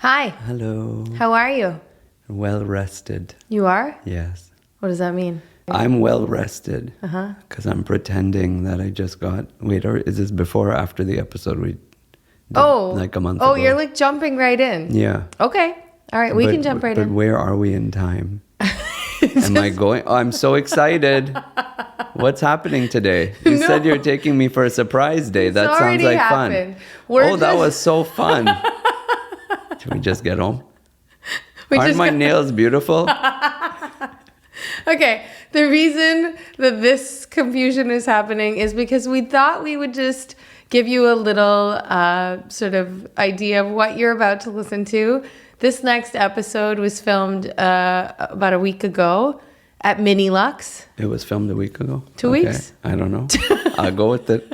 Hi. Hello. How are you? Well rested. You are? Yes. What does that mean? I'm well rested. Uh-huh. Because I'm pretending that I just got... Wait, or is this before or after the episode we did like a month ago? Oh, you're like jumping right in. Yeah. Okay. All right, we can jump right in. But where are we in time? Am I going? Oh, I'm so excited. What's happening today? You said you're taking me for a surprise day. That sounds like fun. That was so fun. Should we just get home? Aren't my nails beautiful? Okay, the reason that this confusion is happening is because we thought we would just give you a little sort of idea of what you're about to listen to. This next episode was filmed about a week ago at MiniLuxe. It was filmed a week ago? 2 weeks? I don't know. I'll go with it.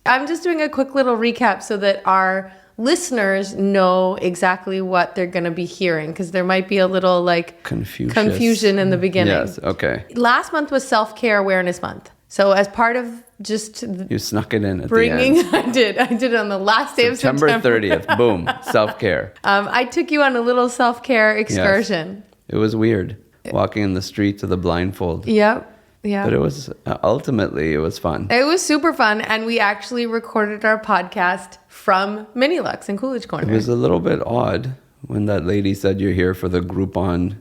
I'm just doing a quick little recap so that our listeners know exactly what they're going to be hearing, because there might be a little like confusion in the beginning. Yes, okay. Last month was Self-Care Awareness Month. So as part of just you snuck it in at the end. I did it on the last day of September. September 30th. Boom. Self-care. I took you on a little self-care excursion. Yes. It was weird walking in the streets with a blindfold. Yep. Yeah. But it was ultimately it was fun. It was super fun, and we actually recorded our podcast from MiniLuxe in Coolidge Corner. It was a little bit odd when that lady said you're here for the Groupon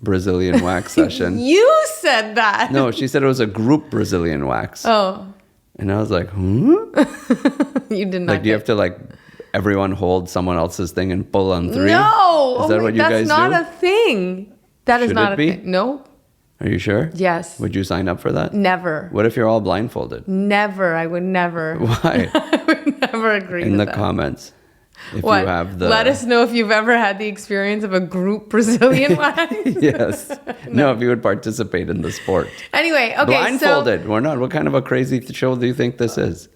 Brazilian wax session. You said that. No, she said it was a group Brazilian wax. Oh. And I was like, You did not. Like, do you have to like everyone hold someone else's thing and pull on three? No. Is that what you guys do? That's not a thing. That is not a thing. No. Are you sure? Yes. Would you sign up for that? Never. What if you're all blindfolded? Never. I would never. Why? I would never agree in with the that. comments. If what? You have the... Let us know if you've ever had the experience of a group Brazilian wax. Yes. No, if you would participate in the sport. Anyway, okay. Blindfolded. We're not. What kind of a crazy show do you think this is?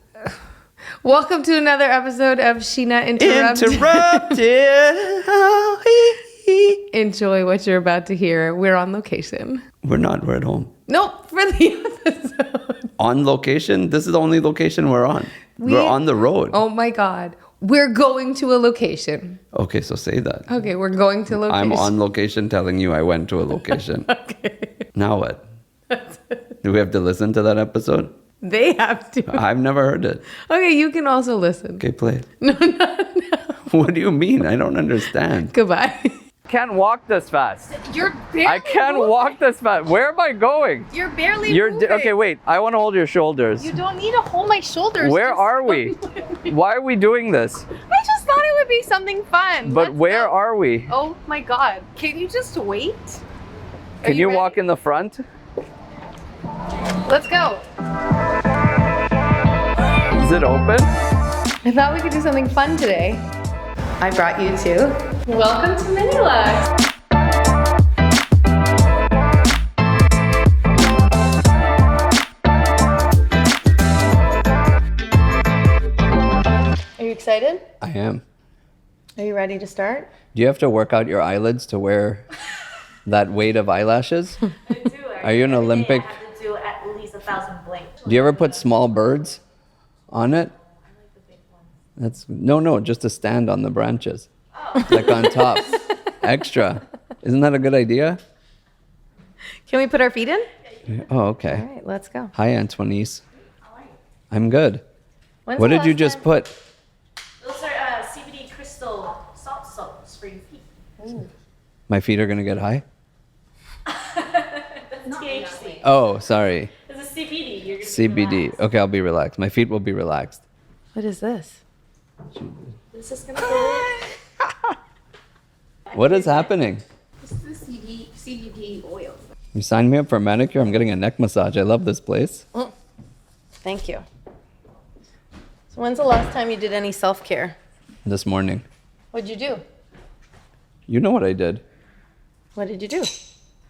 Welcome to another episode of Sheena Interrupted. Enjoy what you're about to hear. We're on location. We're not. We're at home. Nope, for the episode. On location? This is the only location we're on. We're on the road. Oh my God. We're going to a location. Okay, so say that. Okay, we're going to a location. I'm on location telling you I went to a location. Okay. Now what? Do we have to listen to that episode? They have to. I've never heard it. Okay, you can also listen. Okay, play it. No. What do you mean? I don't understand. Goodbye. Can't walk this fast. You're barely I can't walk this fast. Where am I going? You're barely moving. Okay, wait. I want to hold your shoulders. You don't need to hold my shoulders. Where are we? Why are we doing this? I just thought it would be something fun. But where are we? Oh my God. Can you just wait? Can you walk in the front? Let's go. Is it open? I thought we could do something fun today. I brought you to... Welcome to MiniLuxe. Are you excited? I am. Are you ready to start? Do you have to work out your eyelids to wear that weight of eyelashes? I do. Are you an Olympic? I have to do at least 1,000 blinks. Do you ever put small birds on it? I like the big ones. That's no, just to stand on the branches, like on top, extra. Isn't that a good idea? Can we put our feet in? Oh, okay. All right, let's go. Hi, Antoinise. I'm good. When's What the did you last just time- put? Those are CBD crystal salt soaps for your feet. Ooh. My feet are gonna get high? That's THC. Oh, sorry. It's a CBD. You're gonna be CBD. relaxed. Okay, I'll be relaxed. My feet will be relaxed. What is this? This is gonna go. What is happening? This is the CBD oil. You signed me up for a manicure. I'm getting a neck massage. I love this place. Thank you. So when's the last time you did any self-care? This morning. What'd you do? You know what I did? What did you do?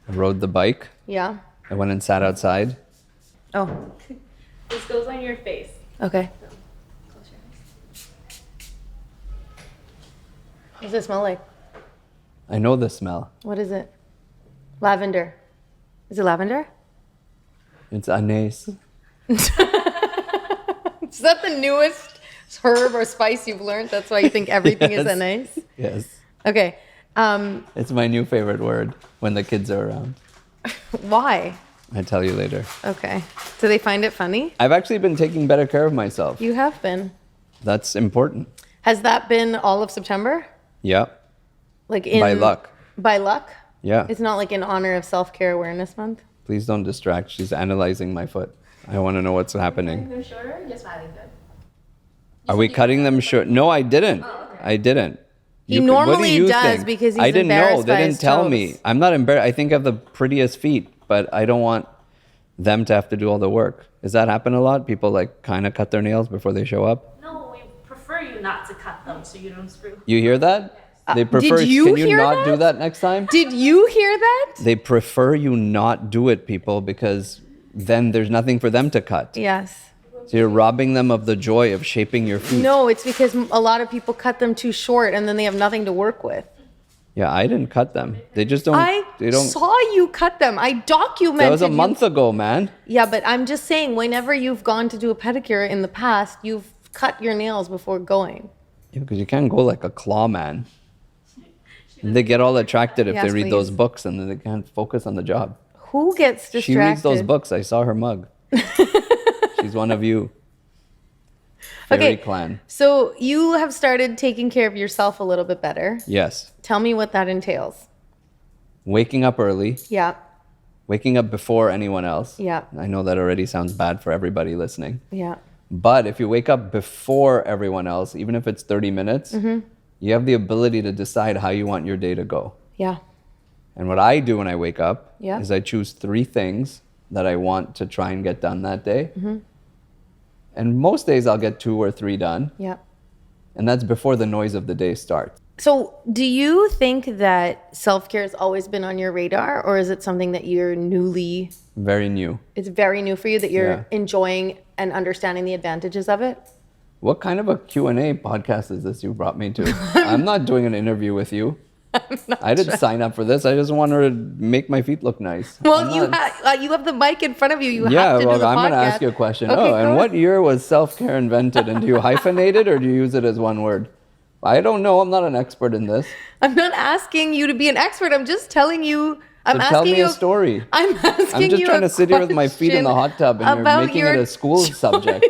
I rode the bike. Yeah. I went and sat outside. Oh, This goes on your face. okay. Close your eyes. What does it smell like? I know the smell. What is it? Lavender. Is it lavender? It's anise. Is that the newest herb or spice you've learned. That's why you think everything is a nice. Yes. Okay. It's my new favorite word when the kids are around. Why? I tell you later. Okay. Do they find it funny? I've actually been taking better care of myself. You have been. That's important. Has that been all of September? Yeah. Like in By luck. By luck? Yeah. It's not like in honor of Self-Care Awareness Month? Please don't distract. She's analyzing my foot. I want to know what's happening. They're shorter, just adding them. Are we cutting them short? No, I didn't. I didn't. He normally does because he's I didn't know. embarrassed They by didn't his tell toes. me. I'm not embarrassed. I think I have the prettiest feet, but I don't want them to have to do all the work. Does that happen a lot? People like kind of cut their nails before they show up? No, we prefer you not to cut them so you don't screw. You hear that? They prefer. Did you Can you hear not that? do that next time? Did you hear that? They prefer you not do it, people, because then there's nothing for them to cut. Yes. So you're robbing them of the joy of shaping your feet. No, it's because a lot of people cut them too short and then they have nothing to work with. Yeah, I didn't cut them. They just don't. I They don't. saw you cut them. I documented That was a you- month ago, man. Yeah, but I'm just saying, whenever you've gone to do a pedicure in the past, you've cut your nails before going. Yeah, because you can't go like a claw man. And they get all attracted if Yes, they read those please. books and then they can't focus on the job. Who gets distracted? She reads those books. I saw her mug. She's one of you. Fairy clan. So you have started taking care of yourself a little bit better. Yes. Tell me what that entails. Waking up early. Yeah, Waking up before anyone else. yeah, I know that already sounds bad for everybody listening. yeah. But if you wake up before everyone else, even if it's 30 minutes, Mm-hmm. you have the ability to decide how you want your day to go. Yeah. And what I do when I wake up Yeah. is I choose 3 things that I want to try and get done that day. Mm-hmm. And most days I'll get 2 or 3 done. Yeah. And that's before the noise of the day starts. So do you think that self-care has always been on your radar, or is it something that you're newly, Very new. it's very new for you, that you're Yeah. enjoying and understanding the advantages of it? What kind of a Q&A podcast is this you brought me to? I'm not doing an interview with you. I didn't sign up for this. I just want her to make my feet look nice. Well, you have the mic in front of you. You Yeah, have to well, do the I'm podcast. going to ask you a question. Okay, Oh, go and ahead. what year was self-care invented? And do you hyphenate it or do you use it as one word? I don't know. I'm not an expert in this. I'm not asking you to be an expert. I'm just telling you. I'm So asking tell me you a story. I'm asking I'm just you trying a to sit here with my feet in the hot tub and you're about making your it a school subject.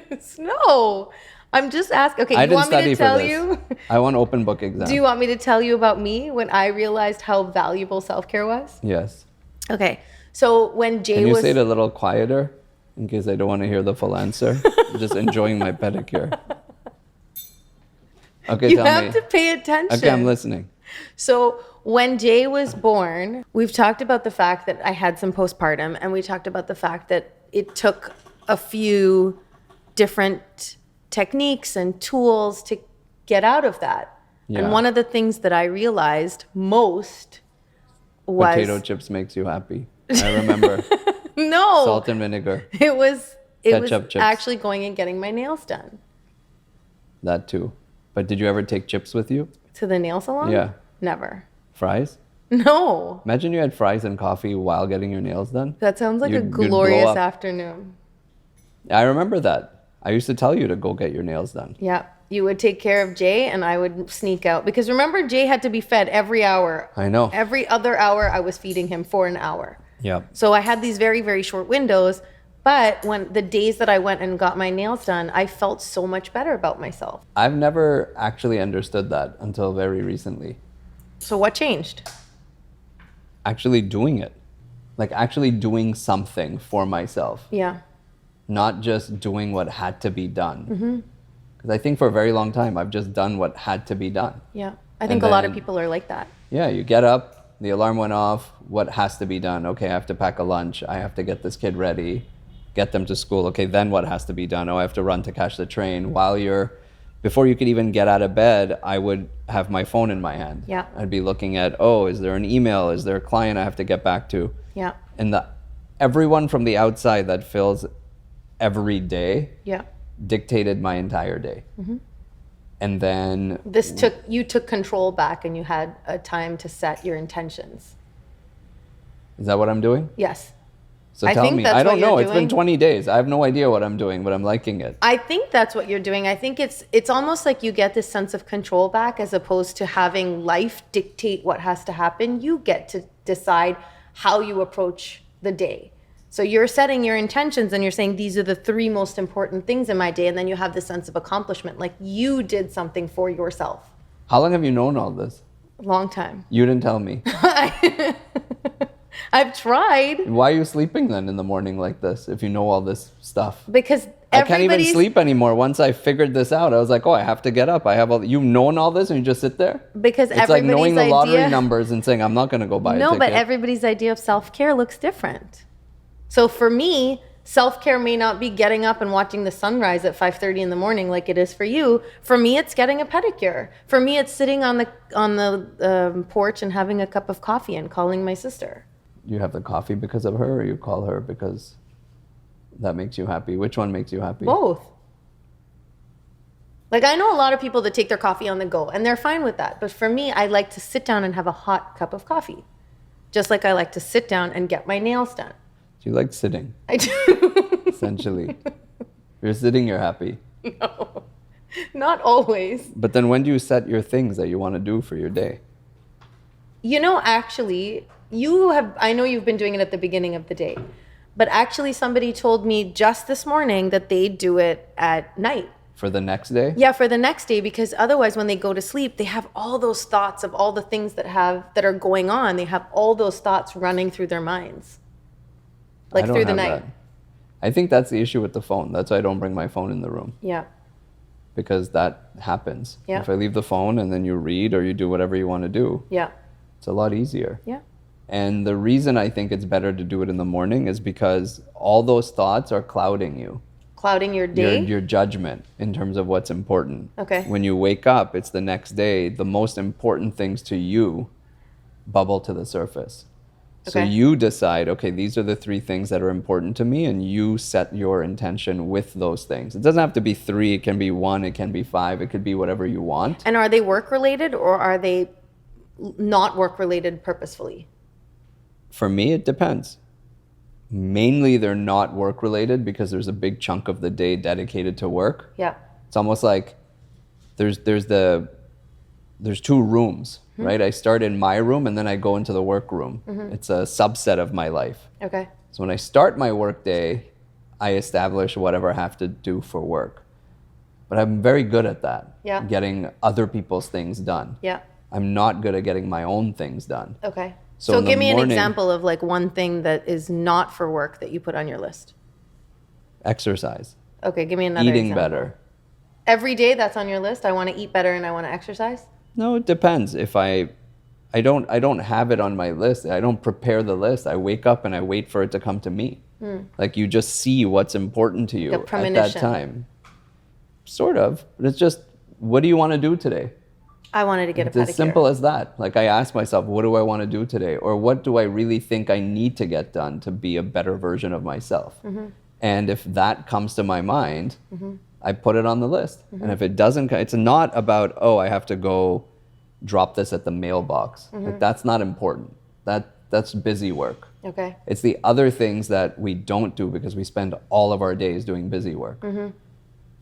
choices. No, I'm just asking. Okay, I you didn't want me study to for tell this. you? I want open book exam. Do you want me to tell you about me when I realized how valuable self-care was? Yes. Okay, so when Jay Can you was say it a little quieter in case I don't want to hear the full answer? I'm just enjoying my pedicure. Okay, you tell have me. to pay attention. Okay, I'm listening. So when Jay was born, we've talked about the fact that I had some postpartum, and we talked about the fact that it took a few different techniques and tools to get out of that. Yeah. And one of the things that I realized most was Potato chips makes you happy. I remember. no, Salt and vinegar. it was Ketchup chips. actually going and getting my nails done. That too. But did you ever take chips with you? To the nail salon? Yeah. Never. Fries? No. Imagine you had fries and coffee while getting your nails done. That sounds like You'd a blow glorious up. afternoon. I remember that. I used to tell you to go get your nails done. Yeah. You would take care of Jay and I would sneak out. Because remember, Jay had to be fed every hour. I know. Every other hour, I was feeding him for an hour. Yeah. So I had these very, very short windows. But when the days that I went and got my nails done, I felt so much better about myself. I've never actually understood that until very recently. So what changed? Actually doing it. Like actually doing something for myself. Yeah. Not just doing what had to be done. Mm-hmm. Because I think for a very long time, I've just done what had to be done. Yeah. I think And a lot of then- people are like that. Yeah, you get up, the alarm went off, what has to be done? Okay, I have to pack a lunch, I have to get this kid ready, get them to school. Okay, then what has to be done? Oh, I have to run to catch the train. Before you could even get out of bed, I would have my phone in my hand. Yeah. I'd be looking at, oh, is there an email? Is there a client I have to get back to? Yeah. And everyone from the outside that fills every day Yeah. dictated my entire day. Mm-hmm. And then You took control back and you had a time to set your intentions. is that what I'm doing? Yes. So tell me. I don't know. It's been 20 days. I have no idea what I'm doing, but I'm liking it. I think that's what you're doing. I think it's almost like you get this sense of control back as opposed to having life dictate what has to happen. You get to decide how you approach the day. So you're setting your intentions and you're saying, these are the 3 most important things in my day. And then you have this sense of accomplishment, like you did something for yourself. How long have you known all this? A long time. You didn't tell me. I've tried. Why are you sleeping then in the morning like this if you know all this stuff? Because I can't even sleep anymore. Once I figured this out, I was like, oh, I have to get up. I have all. You've known all this and you just sit there? Because it's like knowing the lottery numbers and saying, I'm not going to go buy a ticket. No, but everybody's idea of self-care looks different. So for me, self-care may not be getting up and watching the sunrise at 5:30 in the morning like it is for you. For me, it's getting a pedicure. For me, it's sitting on the porch and having a cup of coffee and calling my sister. You have the coffee because of her, or you call her because that makes you happy? Which one makes you happy? Both. Like, I know a lot of people that take their coffee on the go, and they're fine with that. But for me, I like to sit down and have a hot cup of coffee. Just like I like to sit down and get my nails done. You like sitting. I do. Essentially. If you're sitting, you're happy. No, not always. But then when do you set your things that you want to do for your day? You know, actually, I know you've been doing it at the beginning of the day, but actually somebody told me just this morning that they do it at night. For the next day? Yeah, for the next day, because otherwise when they go to sleep, they have all those thoughts of all the things that are going on. They have all those thoughts running through their minds. Like through the night. That. I think that's the issue with the phone. That's why I don't bring my phone in the room. Yeah. Because that happens. Yeah. If I leave the phone and then you read or you do whatever you want to do, yeah, it's a lot easier. Yeah. And the reason I think it's better to do it in the morning is because all those thoughts are clouding you. Clouding your day? Your judgment in terms of what's important. Okay. When you wake up, it's the next day. The most important things to you bubble to the surface. So Okay. you decide, okay, these are the 3 things that are important to me, and you set your intention with those things. It doesn't have to be 3, it can be 1, it can be 5, it could be whatever you want. And are they work related or are they not work related purposefully? For me, it depends. Mainly they're not work related because there's a big chunk of the day dedicated to work. Yeah. It's almost like there's 2 rooms, right? I start in my room and then I go into the work room. It's a subset of my life. Okay. So when I start my work day, I establish whatever I have to do for work. But I'm very good at that. Yeah. Getting other people's things done. Yeah. I'm not good at getting my own things done. Okay. So So in the give me an morning- example of like one thing that is not for work that you put on your list. Exercise. Okay, give me another Eating example. better. Every day that's on your list. I want to eat better and I want to exercise. No, it depends. If I don't have it on my list. I don't prepare the list. I wake up and I wait for it to come to me. Like you just see what's important to you Like a at that premonition. time. Sort of. But it's just, what do you want to do today? I wanted to get It's a pedicure. as simple as that. Like I ask myself, what do I want to do today? Or what do I really think I need to get done to be a better version of myself? And if that comes to my mind, I put it on the list. And if it doesn't, it's not about, oh, I have to go drop this at the mailbox. Like that's not important. That's busy work. Okay. It's the other things that we don't do because we spend all of our days doing busy work.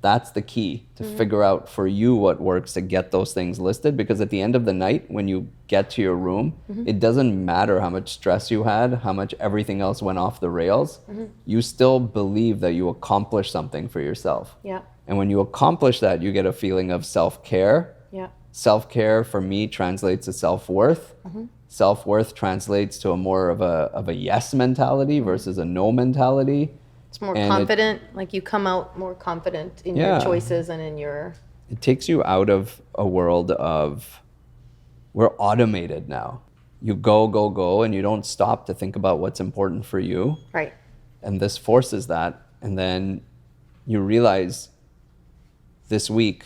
That's the key to figure out for you what works to get those things listed, because at the end of the night, when you get to your room, it doesn't matter how much stress you had, how much everything else went off the rails. You still believe that you accomplished something for yourself. Yeah. And when you accomplish that, you get a feeling of self-care. Yeah. Self-care for me translates to self-worth. Self-worth translates to a more of a yes mentality versus a no mentality. It's more And confident. Like you come out more confident in your Yeah. choices and in your. It takes you out of a world of, we're automated now. You go, and you don't stop to think about what's important for you. Right. And this forces that. And then you realize this week,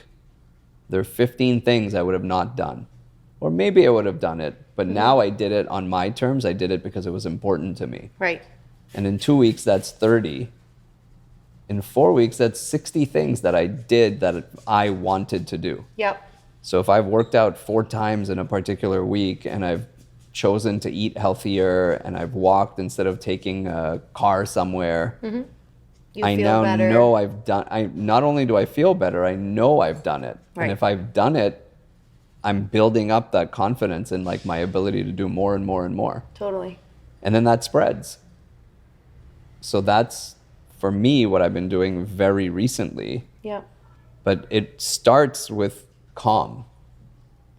there are 15 things I would have not done. Or maybe I would have done it, but now I did it on my terms. I did it because it was important to me. Right. And in 2 weeks, that's 30. In 4 weeks, that's 60 things that I did that I wanted to do. Yep. So if I've worked out 4 times in a particular week and I've chosen to eat healthier and I've walked instead of taking a car somewhere, I now know I've done, not only do I feel better, I know I've done it. Right. And if I've done it, I'm building up that confidence in like my ability to do more and more and more. Totally. And then that spreads. So that's, for me, what I've been doing very recently. Yeah. But it starts with calm.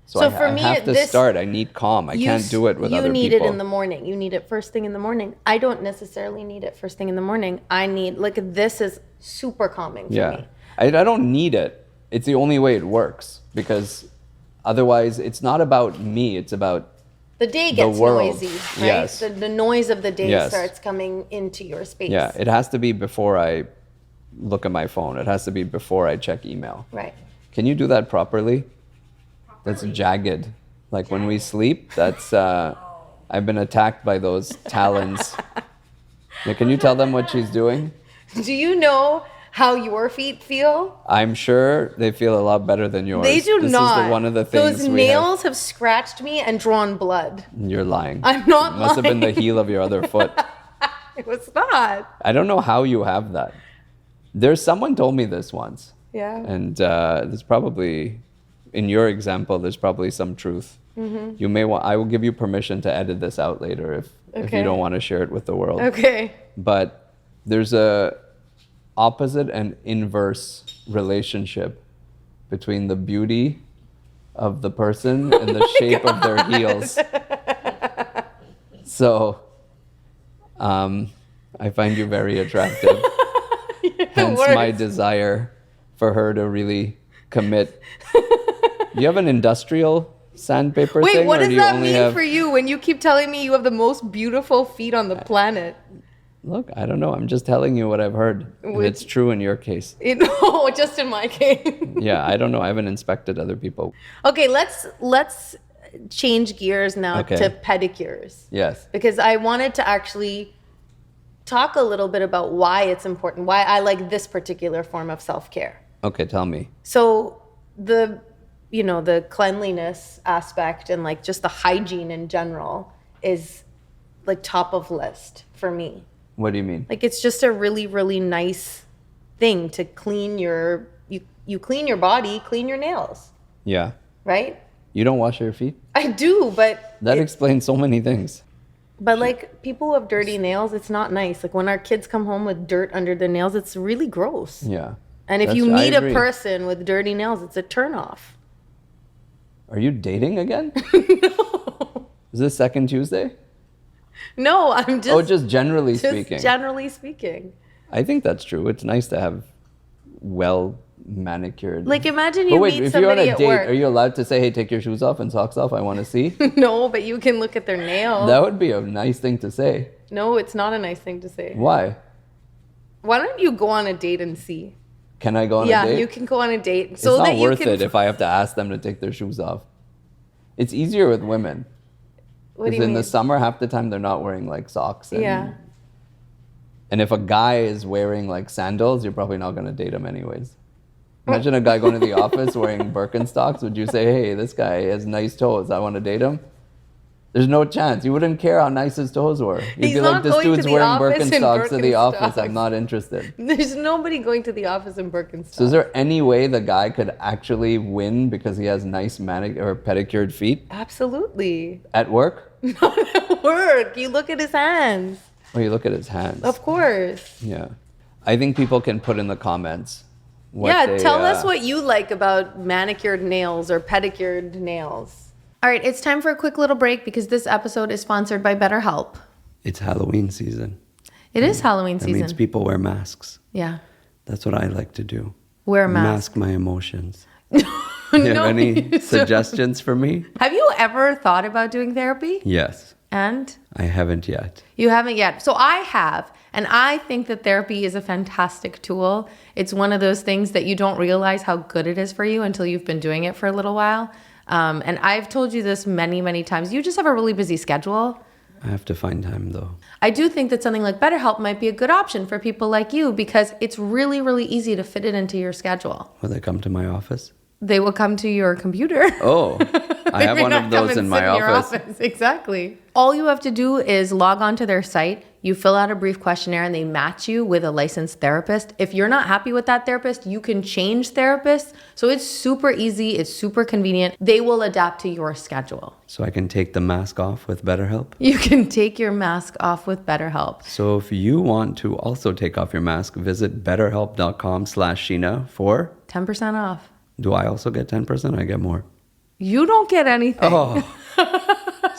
So I have to start. I need calm. I can't do it with other people. You need it in the morning. You need it first thing in the morning. I don't necessarily need it first thing in the morning. I need, like, this is super calming for me. I don't need it. It's the only way it works. Because otherwise, it's not about me. It's about the day gets noisy, right? Yes. The noise of the day starts coming into your space. Yeah, it has to be before I look at my phone. It has to be before I check email. Right. Can you do that properly? That's jagged. Like when we sleep, that's, I've been attacked by those talons. Now, can you tell them what she's doing? Do you know how your feet feel? I'm sure they feel a lot better than yours. They do not. This is one of the things those nails have scratched me and drawn blood. You're lying. I'm not lying. It must have been the heel of your other foot. It was not. I don't know how you have that. There's someone told me this once. Yeah. And there's probably, in your example, there's probably some truth. You may want, I will give you permission to edit this out later if you don't want to share it with the world. Okay. But there's a opposite and inverse relationship between the beauty of the person and the shape of their heels. So I find you very attractive. Hence my desire for her to really commit. You have an industrial sandpaper thing? Wait, what does that mean have... for you when you keep telling me you have the most beautiful feet on the planet? Look, I don't know. I'm just telling you what I've heard. And it's true in your case. No, just in my case. Yeah, I don't know. I haven't inspected other people. Okay, let's change gears now to pedicures. Yes. Because I wanted to actually talk a little bit about why it's important, why I like this particular form of self-care. Okay, tell me. So the cleanliness aspect and like just the hygiene in general is like top of list for me. What do you mean? Like it's just a really, really nice thing to clean you clean your body, clean your nails. Yeah. Right? You don't wash your feet? I do, but that explains so many things. But like people who have dirty nails, it's not nice. Like when our kids come home with dirt under their nails, it's really gross. Yeah. And if you meet a person with dirty nails, it's a turnoff. Are you dating again? No. Is this second Tuesday? No, I'm just... Oh, just generally speaking. Generally speaking. I think that's true. It's nice to have well manicured. Like imagine you meet somebody at work. Are you allowed to say, hey, take your shoes off and socks off? I want to see. No, but you can look at their nails. That would be a nice thing to say. No, it's not a nice thing to say. Why? Why don't you go on a date and see? Can I go on a date? Yeah, you can go on a date. It's not worth it if I have to ask them to take their shoes off. It's easier with women. What do you mean? In the summer, half the time they're not wearing like socks. Yeah. And if a guy is wearing like sandals, you're probably not going to date him anyways. Imagine a guy going to the office wearing Birkenstocks. Would you say, hey, this guy has nice toes, I want to date him? There's no chance. You wouldn't care how nice his toes were. You'd be like, this dude's wearing Birkenstocks to the office. I'm not interested. There's nobody going to the office in Birkenstocks. So is there any way the guy could actually win because he has nice or pedicured feet? Absolutely. At work? Not at work. You look at his hands. Oh, you look at his hands. Of course. Yeah. I think people can put in the comments. Tell us what you like about manicured nails or pedicured nails. All right, it's time for a quick little break because this episode is sponsored by BetterHelp. It's Halloween season. It is Halloween season. That means people wear masks. Yeah. That's what I like to do. Wear a mask. Mask my emotions. Do you have any suggestions for me? Have you ever thought about doing therapy? Yes. And? I haven't yet. You haven't yet. So I have. And I think that therapy is a fantastic tool. It's one of those things that you don't realize how good it is for you until you've been doing it for a little while. And I've told you this many, many times. You just have a really busy schedule. I have to find time, though. I do think that something like BetterHelp might be a good option for people like you because it's really, really easy to fit it into your schedule. Will they come to my office? They will come to your computer. Oh, I have one of those in my office. Exactly. All you have to do is log on to their site. You fill out a brief questionnaire and they match you with a licensed therapist. If you're not happy with that therapist, you can change therapists. So it's super easy. It's super convenient. They will adapt to your schedule. So I can take the mask off with BetterHelp? You can take your mask off with BetterHelp. So if you want to also take off your mask, visit betterhelp.com/Sheena for 10% off. Do I also get 10%? I get more. You don't get anything. Oh.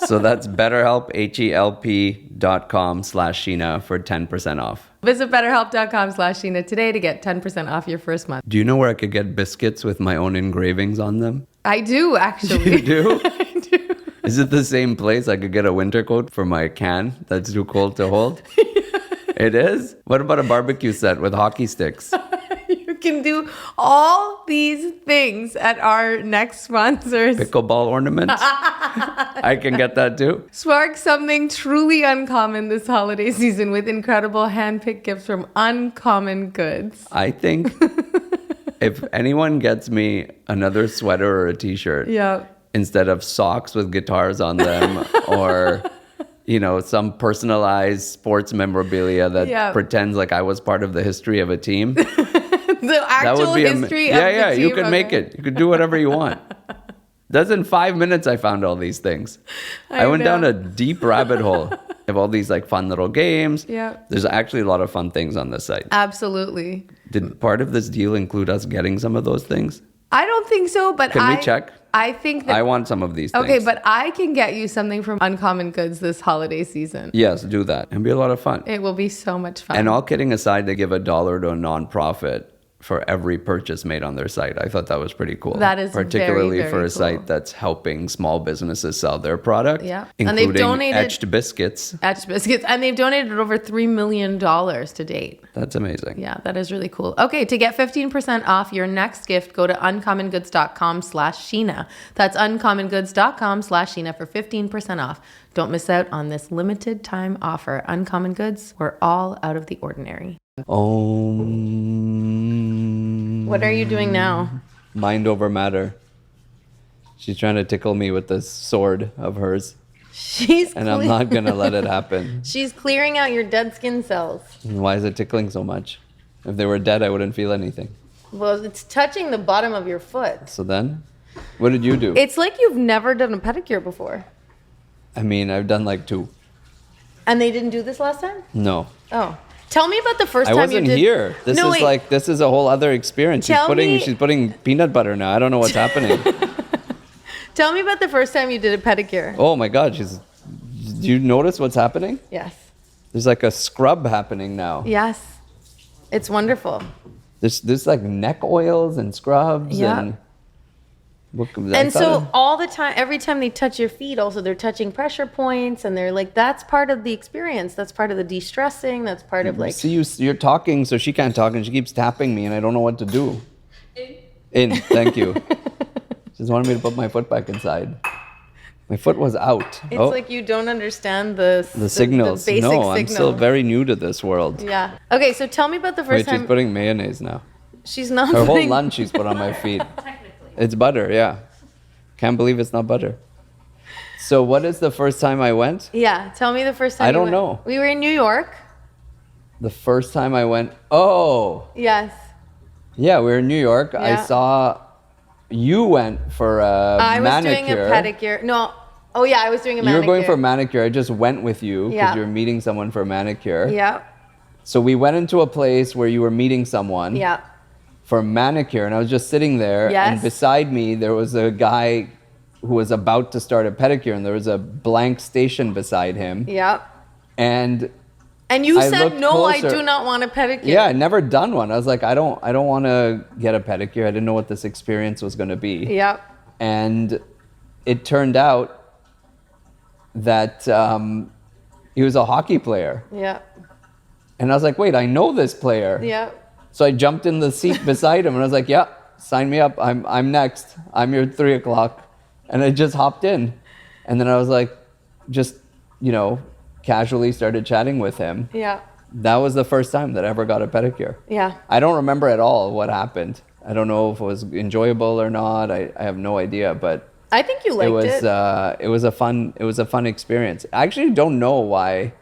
So that's BetterHelp, HELP.com/Sheena for 10% off. Visit betterhelp.com/Sheena today to get 10% off your first month. Do you know where I could get biscuits with my own engravings on them? I do, actually. You do? I do. Is it the same place I could get a winter coat for my can that's too cold to hold? It is? What about a barbecue set with hockey sticks? You can do all these things at our next sponsors. Pickleball ornaments? I can get that too. Spark something truly uncommon this holiday season with incredible hand-picked gifts from Uncommon Goods. I think if anyone gets me another sweater or a t-shirt instead of socks with guitars on them or, you know, some personalized sports memorabilia that pretends like I was part of the history of a team. The actual history of the team. You can make it. You can do whatever you want. That's in 5 minutes I found all these things. I went down a deep rabbit hole. They have all these like fun little games. Yeah. There's actually a lot of fun things on this site. Absolutely. Did part of this deal include us getting some of those things? I don't think so, but Can we check? I think that... I want some of these things. Okay, but I can get you something from Uncommon Goods this holiday season. Yes, do that. It'll be a lot of fun. It will be so much fun. And all kidding aside, they give $1 to a nonprofit for every purchase made on their site. I thought that was pretty cool. That is particularly very, very for a cool. site that's helping small businesses sell their product. Yeah. Including and they've donated etched biscuits. And they've donated over $3 million to date. That's amazing. Yeah, that is really cool. Okay, to get 15% off your next gift, go to uncommongoods.com/Sheena. That's uncommongoods.com/Sheena for 15% off. Don't miss out on this limited time offer. Uncommon Goods, we're all out of the ordinary. What are you doing now? Mind over matter. She's trying to tickle me with this sword of hers. And I'm not going to let it happen. She's clearing out your dead skin cells. Why is it tickling so much? If they were dead, I wouldn't feel anything. Well, it's touching the bottom of your foot. So then, what did you do? It's like you've never done a pedicure before. I mean, I've done like 2. And they didn't do this last time? No. Oh. Tell me about the first time you did. I wasn't here. This is a whole other experience. She's putting peanut butter now. I don't know what's happening. Tell me about the first time you did a pedicure. Oh my God, do you notice what's happening? Yes. There's like a scrub happening now. Yes. It's wonderful. There's like neck oils and scrubs and so all the time, every time they touch your feet, also they're touching pressure points, and they're like, that's part of the experience. That's part of the de-stressing. That's part of like. See, you're talking, so she can't talk, and she keeps tapping me, and I don't know what to do. In. Thank you. She just wanted me to put my foot back inside. My foot was out. It's like you don't understand the signals. The basic I'm still very new to this world. Yeah. Okay, so tell me about the first time. She's putting mayonnaise now. She's not. Her whole lunch she's put on my feet. It's butter, yeah. Can't believe it's not butter. So what is the first time I went? Yeah, tell me the first time. I don't know. We were in New York. The first time I went, oh. Yes. Yeah, we were in New York. Yeah. I saw you went for a manicure. I was doing a pedicure. No. Oh, yeah, I was doing a manicure. You were going for a manicure. I just went with you because you were meeting someone for a manicure. Yeah. So we went into a place where you were meeting someone. Yeah. For a manicure, and I was just sitting there, and beside me there was a guy who was about to start a pedicure, and there was a blank station beside him. Yeah. And you said, no, closer. I do not want a pedicure. Yeah, I'd never done one. I was like, I don't want to get a pedicure. I didn't know what this experience was going to be. Yeah. And it turned out that he was a hockey player. Yeah. And I was like, wait, I know this player. Yeah. So I jumped in the seat beside him and I was like, yeah, sign me up. I'm next. I'm your 3 o'clock. And I just hopped in. And then I was like, just, casually started chatting with him. Yeah. That was the first time that I ever got a pedicure. Yeah. I don't remember at all what happened. I don't know if it was enjoyable or not. I have no idea, but I think you liked it. It was a fun experience. I actually don't know why.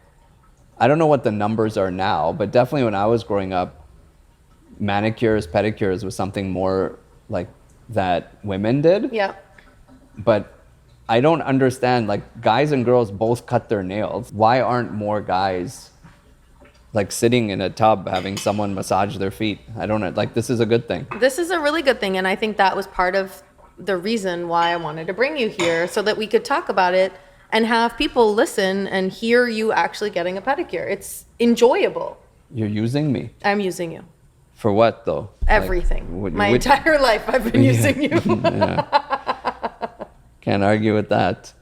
I don't know what the numbers are now, but definitely when I was growing up, manicures, pedicures was something more like that women did. Yeah. But I don't understand, like, guys and girls both cut their nails. Why aren't more guys like sitting in a tub having someone massage their feet? I don't know. Like, this is a good thing. This is a really good thing, and I think that was part of the reason why I wanted to bring you here, so that we could talk about it and have people listen and hear you actually getting a pedicure. It's enjoyable. You're using me. I'm using you. For what, though? Everything. Like, My entire life I've been using you. Can't argue with that.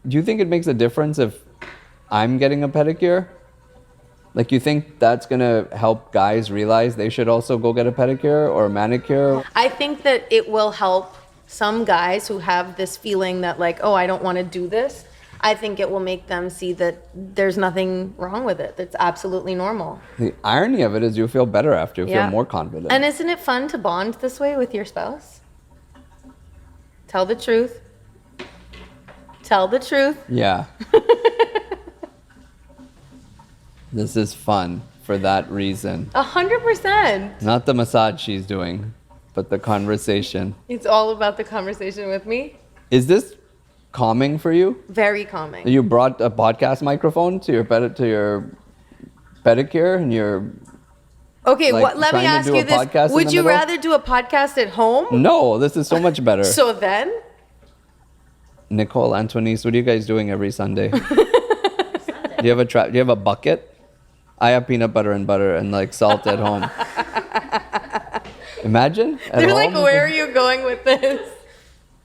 Do you think it makes a difference if I'm getting a pedicure? Like, you think that's going to help guys realize they should also go get a pedicure or a manicure? I think that it will help some guys who have this feeling that, like, oh, I don't want to do this. I think it will make them see that there's nothing wrong with it. That's absolutely normal. The irony of it is you feel better after. You feel more confident. And isn't it fun to bond this way with your spouse? Tell the truth. Tell the truth. Yeah. This is fun for that reason. 100%. Not the massage she's doing, but the conversation. It's all about the conversation with me. Is this calming for you? Very calming. You brought a podcast microphone to your pedicure and you're okay, like, let me ask you this. Would you rather do a podcast at home? No, this is so much better. So then? Nicole, Antonis, what are you guys doing every Sunday? Do you have a bucket? I have peanut butter and like salt at home. Imagine. They're like, where are you going with this?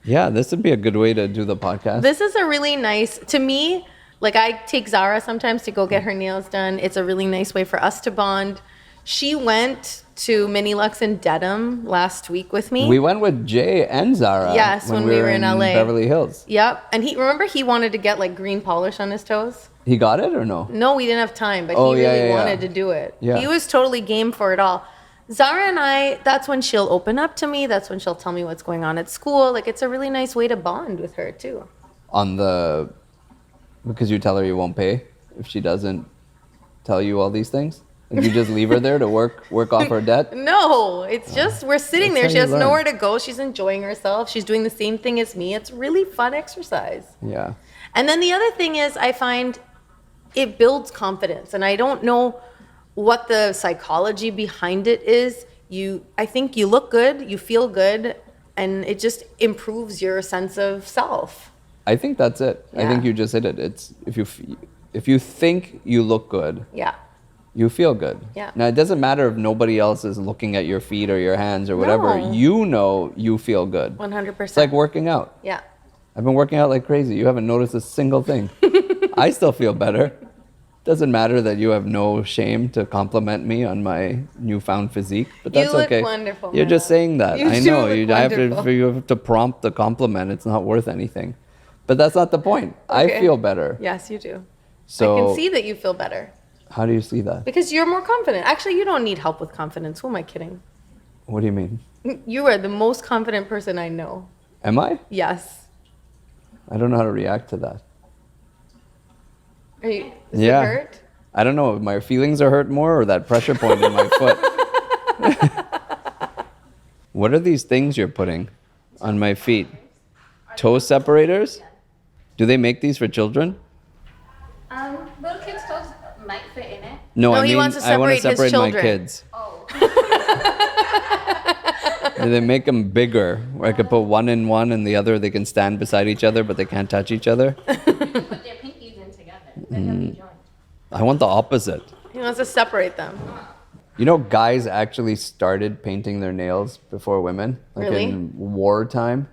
Yeah, this would be a good way to do the podcast. This is a really nice, to me, like I take Zara sometimes to go get her nails done. It's a really nice way for us to bond. She went to MiniLuxe in Dedham last week with me. We went with Jay and Zara. Yes, when we were in LA. Beverly Hills. Yep. And he wanted to get like green polish on his toes. He got it or no? No, we didn't have time, but he really wanted to do it. Yeah. He was totally game for it all. Zara and I, that's when she'll open up to me. That's when she'll tell me what's going on at school. Like, it's a really nice way to bond with her too. Because you tell her you won't pay if she doesn't tell you all these things? Like, you just leave her there to work off her debt? No, it's just, we're sitting there. She has learn. nowhere to go. She's enjoying herself. She's doing the same thing as me. It's really fun exercise. Yeah. And then the other thing is, I find it builds confidence. And I don't know what the psychology behind it is. I think you look good, you feel good, and it just improves your sense of self. I think that's it. Yeah. I think you just hit it. It's if you think you look good, Yeah. you feel good. Yeah. Now, it doesn't matter if nobody else is looking at your feet or your hands or whatever. No. You know you feel good. 100%. It's like working out. Yeah. I've been working out like crazy. You haven't noticed a single thing. I still feel better. Doesn't matter that you have no shame to compliment me on my newfound physique, but that's You look okay. wonderful, You're just Mel. saying that. You I do know. look I have wonderful. you have to prompt the compliment. It's not worth anything. But that's not the point. Okay. I feel better. Yes, you do. So I can see that you feel better. How do you see that? Because you're more confident. Actually, you don't need help with confidence. Who am I kidding? What do you mean? You are the most confident person I know. Am I? Yes. I don't know how to react to that. Does it Yeah. hurt? I don't know if my feelings are hurt more or that pressure point in my foot. What are these things you're putting on my feet? Toe separators? Do they make these for children? Little kids' toes might fit in it. No, No, I he mean wants to I want to separate his separate my children. kids. Oh. Do they make them bigger? Where I could put one in one and the other, they can stand beside each other, but they can't touch each other? Put their pinkies in together. Then they'll be joined. I want the opposite. He wants to separate them. You know, guys actually started painting their nails before women. Like Really? in wartime,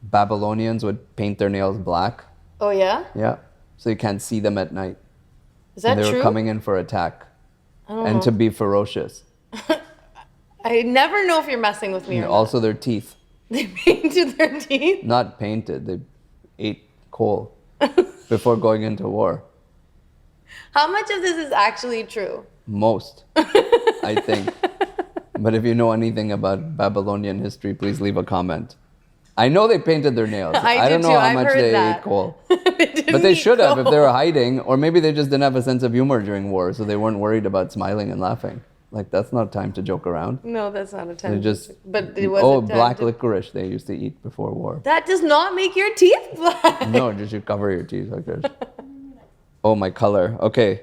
Babylonians would paint their nails black. Oh, yeah? Yeah. So you can't see them at night. Is that And they true? were coming in for attack. don't And know. to be ferocious. I never know if you're messing with me And or not. also their teeth. They painted their teeth? Not painted. They ate coal before going into war. How much of this is actually true? Most, I think. But if you know anything about Babylonian history, please leave a comment. I know they painted their nails. I don't know how much they ate coal. But they should have if they were hiding. Or maybe they just didn't have a sense of humor during war, so they weren't worried about smiling and laughing. Like, that's not time to joke around. No, that's not a time. They just, but it was black licorice they used to eat before war. That does not make your teeth black. No, just you cover your teeth like this. Oh, my color. Okay.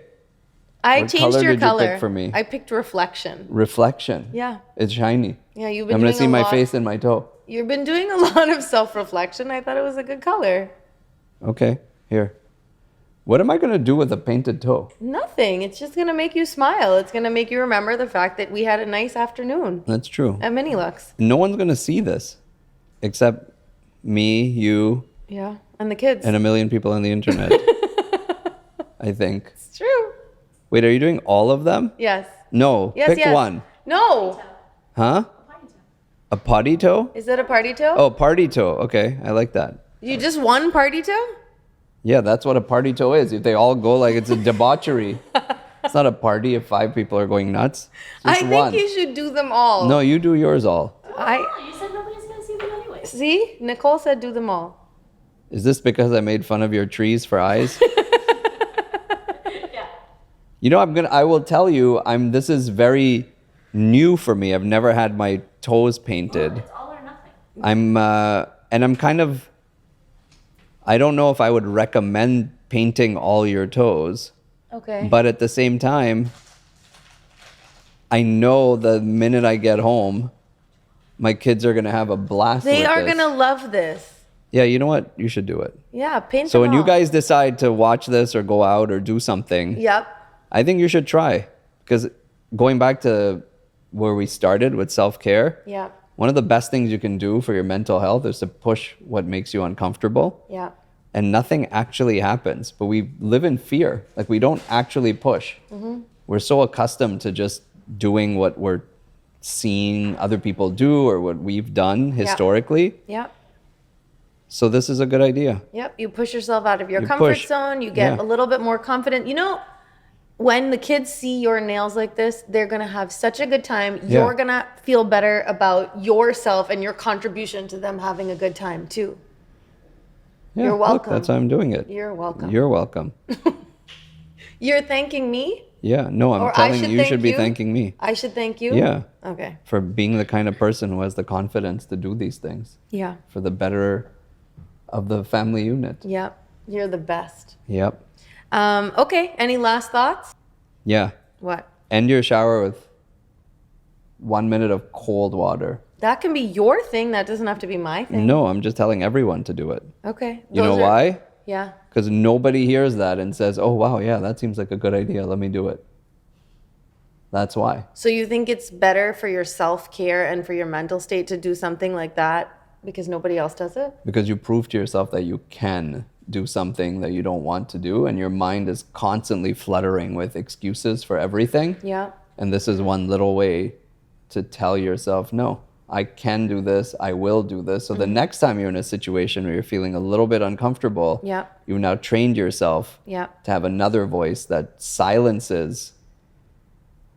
I changed your color. Did you pick for me? I picked reflection. Reflection? Yeah. It's shiny. Yeah, you've been I'm going to see my face and my toe. You've been doing a lot of self-reflection. I thought it was a good color. Okay, here. What am I going to do with a painted toe? Nothing. It's just going to make you smile. It's going to make you remember the fact that we had a nice afternoon. That's true. At MiniLuxe. No one's going to see this except me, you. Yeah, and the kids. And a million people on the internet. I think. It's true. Wait, are you doing all of them? Yes. No, yes, pick one. No. Huh? A potty toe? Is that a party toe? Oh, party toe. Okay, I like that. You just one party toe? Yeah, that's what a party toe is. If they all go like it's a debauchery. It's not a party if 5 people are going nuts. I think you should do them all. No, you do yours all. You said nobody's going to see them anyway. See? Nicole said do them all. Is this because I made fun of your trees for eyes? Yeah. You know, I will tell you, this is very new for me. I've never had my toes painted. It's all or nothing. I'm kind of, I don't know if I would recommend painting all your toes. Okay. But at the same time, I know the minute I get home, my kids are going to have a blast with this. They are going to love this. Yeah, you know what? You should do it. Yeah, paint So them when you all. guys decide to watch this or go out or do something, Yep. I think you should try. Because going back to where we started with self-care, Yeah. one of the best things you can do for your mental health is to push what makes you uncomfortable. Yeah. And nothing actually happens. But we live in fear. Like, we don't actually push. Mm-hmm. We're so accustomed to just doing what we're seeing other people do or what we've done historically. Yep. So this is a good idea. Yep. You push yourself out of your You comfort push. zone. You get Yeah. a little bit more confident. You know, when the kids see your nails like this, they're going to have such a good time. Yeah. You're going to feel better about yourself and your contribution to them having a good time too. Yeah, You're welcome. Look, that's how I'm doing it. You're welcome. You're welcome. You're thanking me? Yeah, no, I'm Or I telling should you, you thank should be you? thanking me. I should thank you? Yeah, Okay. for being the kind of person who has the confidence to do these things Yeah. for the better of the family unit. Yep. You're the best. Yep. Okay. Any last thoughts? Yeah. What? End your shower with 1 minute of cold water. That can be your thing. That doesn't have to be my thing. No, I'm just telling everyone to do it. Okay. You know Those are- why? Yeah. Because nobody hears that and says, oh, wow, yeah, that seems like a good idea. Let me do it. That's why. So you think it's better for your self-care and for your mental state to do something like that because nobody else does it? Because you prove to yourself that you can do something that you don't want to do, and your mind is constantly fluttering with excuses for everything. Yeah. And this is one little way to tell yourself, no, I can do this, I will do this. So the next time you're in a situation where you're feeling a little bit uncomfortable, Yeah. you've now trained yourself Yeah. to have another voice that silences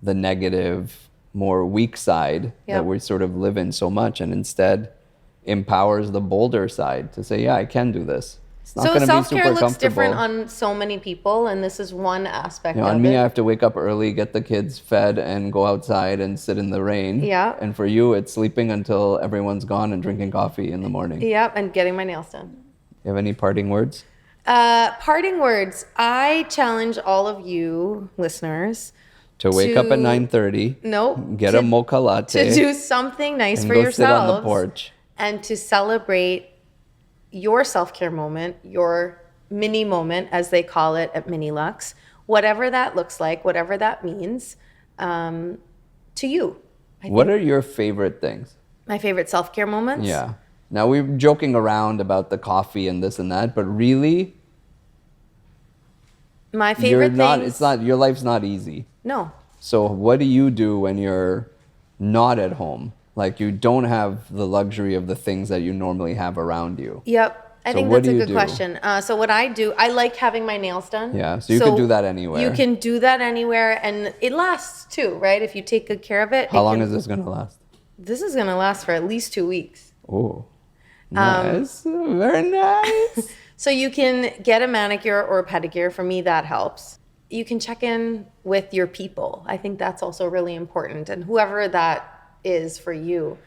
the negative, more weak side Yeah. that we sort of live in so much, and instead empowers the bolder side to say, yeah, I can do this. It's not So going to be self-care super looks comfortable. different on so many people, and this is one aspect You know, of on me, it. I have to wake up early, get the kids fed, and go outside and sit in the rain. Yeah. And for you, it's sleeping until everyone's gone and drinking coffee in the morning. Yep, and getting my nails done. You have any parting words? Parting words. I challenge all of you listeners To wake up at 9:30, Nope. get a mocha latte, to do something nice and for go yourselves. sit on the porch. And to celebrate your self-care moment, your mini moment, as they call it at MiniLuxe, whatever that looks like, whatever that means, to you. What are your favorite things? My favorite self-care moments? Yeah. Now, we're joking around about the coffee and this and that, but really, My favorite things. your life's not easy. No. So what do you do when you're not at home? Like, you don't have the luxury of the things that you normally have around you. Yep. I So think what that's a do you good do? question. So what I do, I like having my nails done. Yeah, so you can do that anywhere. You can do that anywhere, and it lasts too, right? If you take good care of it. How long is this going to last? This is going to last for at least 2 weeks. Oh, Nice. Very nice. So you can get a manicure or a pedicure. For me, that helps. You can check in with your people. I think that's also really important. And whoever that is for you,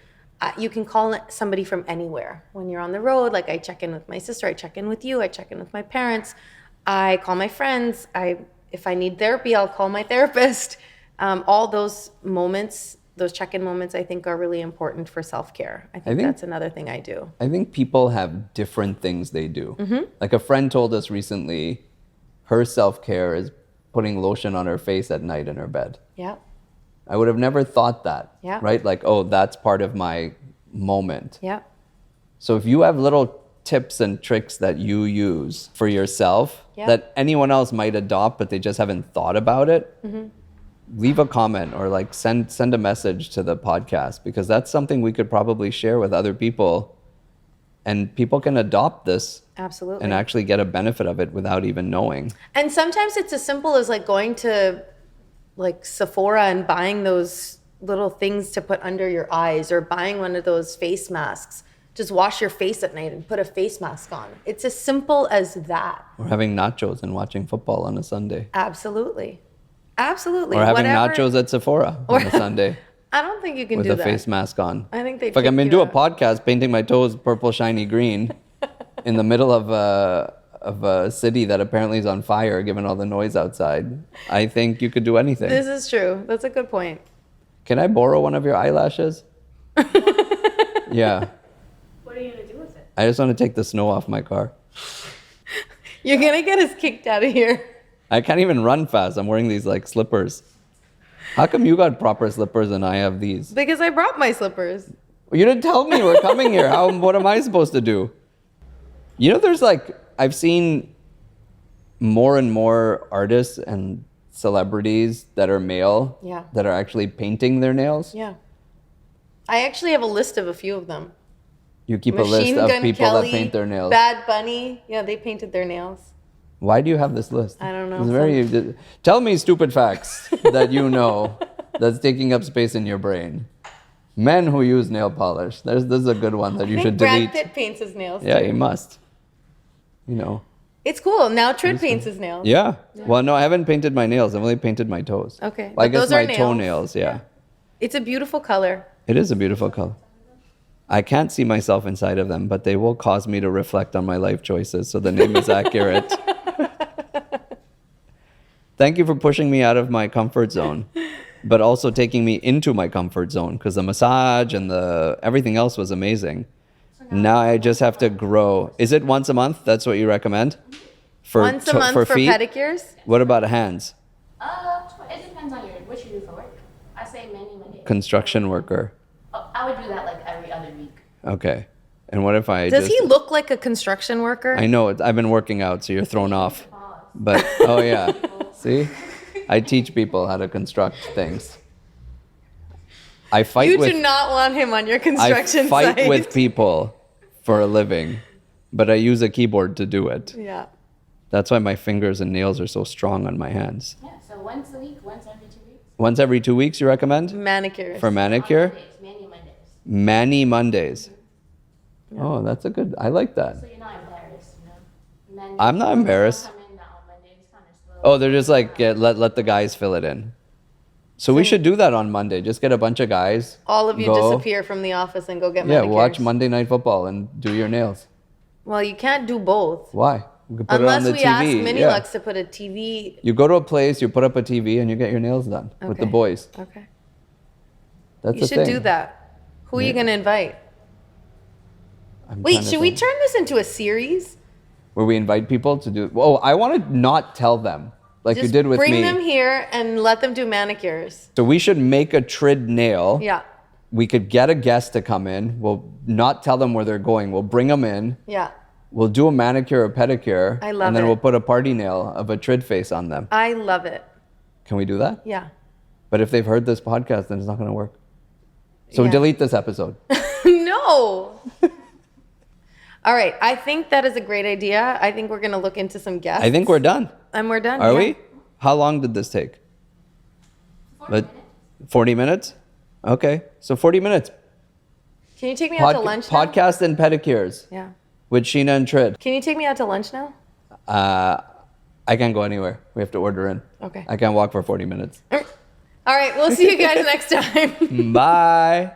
you can call somebody from anywhere. When you're on the road, like I check in with my sister, I check in with you, I check in with my parents, I call my friends. If I need therapy, I'll call my therapist. All those moments, those check-in moments, I think are really important for self-care. I think that's another thing I do. I think people have different things they do. Like a friend told us recently, her self-care is putting lotion on her face at night in her bed. Yeah. I would have never thought that, Yeah. right? Like, oh, that's part of my moment. Yeah. So if you have little tips and tricks that you use for yourself that anyone else might adopt, but they just haven't thought about it, leave a comment or like send a message to the podcast, because that's something we could probably share with other people, and people can adopt this. Absolutely. And actually get a benefit of it without even knowing. And sometimes it's as simple as like going to like Sephora and buying those little things to put under your eyes, or buying one of those face masks. Just wash your face at night and put a face mask on. It's as simple as that. Or having nachos and watching football on a Sunday. Absolutely. Absolutely. Or having nachos at Sephora on a Sunday. I don't think you can with do a that. face mask on. I think they If like I'm gonna do a podcast painting my toes purple shiny green in the middle of a city that apparently is on fire given all the noise outside, I think you could do anything. This is true. That's a good point. Can I borrow one of your eyelashes? Yeah. What are you gonna do with it? I just want to take the snow off my car. You're gonna get us kicked out of here. I can't even run fast. I'm wearing these like slippers. How come you got proper slippers and I have these? Because I brought my slippers. You didn't tell me we're coming here. What am I supposed to do? You know, there's like, I've seen more and more artists and celebrities that are male that are actually painting their nails. Yeah. I actually have a list of a few of them. You keep a list of people that paint their nails. Bad Bunny. Yeah, they painted their nails. Why do you have this list? I don't know. It's very, tell me stupid facts that you know that's taking up space in your brain. Men who use nail polish. This is a good one that you should delete. Brad Pitt paints his nails. Yeah, too. he must. You know. It's cool. Now Trid paints his nails. Yeah. Well, no, I haven't painted my nails. I've only painted my toes. Okay. Well, I guess those are my nails. toenails, yeah. It's a beautiful color. It is a beautiful color. I can't see myself inside of them, but they will cause me to reflect on my life choices, so the name is accurate. Thank you for pushing me out of my comfort zone, but also taking me into my comfort zone, because the massage and everything else was amazing. Now I just have to grow. Is it once a month? That's what you recommend? Once a month for feet? pedicures? What about hands? It depends on what you do for work. I say many Mondays. Construction worker. Oh, I would do that like every other week. Okay. And what if I Does he look like a construction worker? I know I've been working out, so you're thrown off. But, oh yeah. See? I teach people how to construct things. I fight You with... do not want him on your construction I fight site. with people for a living, but I use a keyboard to do it. Yeah. That's why my fingers and nails are so strong on my hands. Yeah, so once a week, once every 2 weeks. Once every 2 weeks, you recommend? Manicures. For manicure? Many Mondays. Mani Mondays. Oh, that's a good... I like that. So you're not embarrassed, you know? I'm not embarrassed. Come in on Mondays, kind of slow. Oh, they're just like, let the guys fill it in. So we should do that on Monday. Just get a bunch of guys. All of you go. disappear from the office and go get Yeah, manicures. watch Monday Night Football and do your nails. Well, you can't do both. Why? We could put Unless it on the we TV. ask Yeah. MiniLuxe to put a TV. You go to a place, you put up a TV, and you get your nails done with the Okay. boys. Okay. That's You the should thing. do that. Who are you going to invite? I'm Wait, trying to should we think. turn this into a series? Where we invite people to do... Oh, I want to not tell them, like Just you did with bring me. them here and let them do manicures. So we should make a Trid nail. Yeah. We could get a guest to come in. We'll not tell them where they're going. We'll bring them in. Yeah. We'll do a manicure or pedicure. I love And then it. we'll put a party nail of a Trid face on them. I love it. Can we do that? Yeah. But if they've heard this podcast, then it's not going to work. So Yeah. delete this episode. No. All right. I think that is a great idea. I think we're going to look into some guests. I think we're done. And we're done. Are yeah. we? How long did this take? 40 minutes. 40 minutes? Okay. So 40 minutes. Can you take me out to lunch now? Podcast and pedicures. Yeah. With Sheena and Trid. Can you take me out to lunch now? I can't go anywhere. We have to order in. Okay. I can't walk for 40 minutes. All right, we'll see you guys next time. Bye.